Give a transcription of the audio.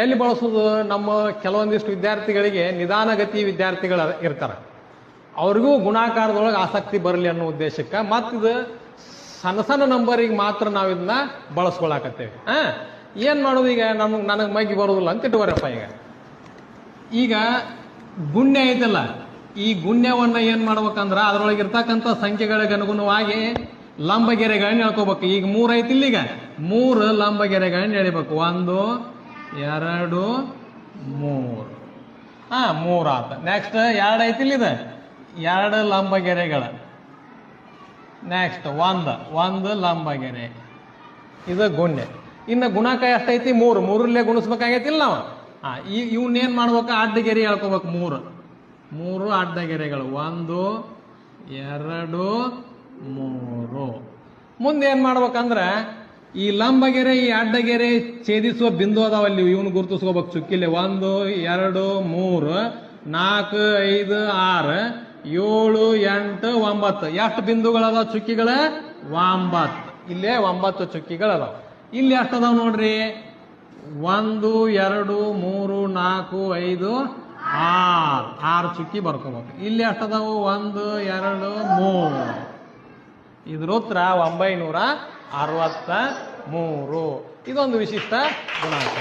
ಎಲ್ಲಿ ಬಳಸೋದು? ನಮ್ಮ ಕೆಲವೊಂದಿಷ್ಟು ವಿದ್ಯಾರ್ಥಿಗಳಿಗೆ ನಿಧಾನಗತಿ ವಿದ್ಯಾರ್ಥಿಗಳು ಇರ್ತಾರೆ, ಅವ್ರಿಗೂ ಗುಣಾಕಾರದೊಳಗೆ ಆಸಕ್ತಿ ಬರಲಿ ಅನ್ನೋ ಉದ್ದೇಶಕ್ಕೆ ಮತ್ತಿದು ಸಣ್ಣ ಸಣ್ಣ ನಂಬರಿಗೆ ಮಾತ್ರ ನಾವು ಇದನ್ನ ಬಳಸ್ಕೊಳಕತ್ತೇವೆ. ಏನ್ ಮಾಡೋದು ಈಗ? ನನಗೆ ಮಗ್ಗಿ ಬರೋದಿಲ್ಲ ಅಂತ ಇಟ್ಟುವರಪ್ಪ. ಈಗ ಗುಣ್ಯ ಐತಲ್ಲ, ಈ ಗುಣ್ಯವನ್ನ ಏನ್ ಮಾಡ್ಬೇಕಂದ್ರ ಅದ್ರೊಳಗೆ ಇರ್ತಕ್ಕಂಥ ಸಂಖ್ಯೆಗಳಿಗೆ ಅನುಗುಣವಾಗಿ ಲಂಬಗೆರೆಗಳನ್ನ ಹೇಳ್ಕೋಬೇಕು. ಈಗ 3 ಐತಿ, ಇಲ್ಲಿಗ 3 ಲಂಬಗೆರೆಗಳನ್ನ ಎಳಿಬೇಕು. 1 2 3. 3 ಆತ. ನೆಕ್ಸ್ಟ್ 2 ಐತಿ, ಇಲ್ಲಿದೆ 2 ಲಂಬಗೆರೆಗಳ. ನೆಕ್ಸ್ಟ್ 1 ಲಂಬಗೆರೆ. ಇದು ಗುಣ್ಯ. ಇನ್ನು ಗುಣಕ ಎಷ್ಟೈತಿ? 3. 3ರಲ್ಲೇ ಗುಣಿಸ್ಬೇಕಾಗೈತಿಲ್ಲ ನಾವು. ಇವನ್ನೇನ್ ಮಾಡ್ಬೇಕು? ಅಡ್ಡಗೆರೆ ಹೇಳ್ಕೋಬೇಕು. 3 ಅಡ್ಡಗೆರೆಗಳು. 1 2 3. ಮುಂದೆ ಏನ್ ಮಾಡ್ಬೇಕಂದ್ರೆ ಈ ಲಂಬಗೆರೆ ಈ ಅಡ್ಡಗೆರೆ ಛೇದಿಸುವ ಬಿಂದು ಅದಾವಲ್ಲಿ, ಇವನು ಗುರುತಿಸ್ಕೋಬೇಕು ಚುಕ್ಕಿಲೆ. 1 2 3 4 5 6 7 8 9. ಎಷ್ಟು ಬಿಂದುಗಳದಾವ? ಚುಕ್ಕಿಗಳ 9. ಇಲ್ಲೇ 9 ಚುಕ್ಕಿಗಳದಾವ. ಇಲ್ಲಿ ಎಷ್ಟದಾವ್ ನೋಡ್ರಿ? 1 2 3 4 5 6 ಚುಕ್ಕಿ ಬರ್ಕೋಬೇಕು. ಇಲ್ಲಿ ಎಷ್ಟದಾವು? 1 2 3. ಇದ್ರ ಉತ್ತರ 963. ಇದೊಂದು ವಿಶಿಷ್ಟ ಗುಣಾಂಕ.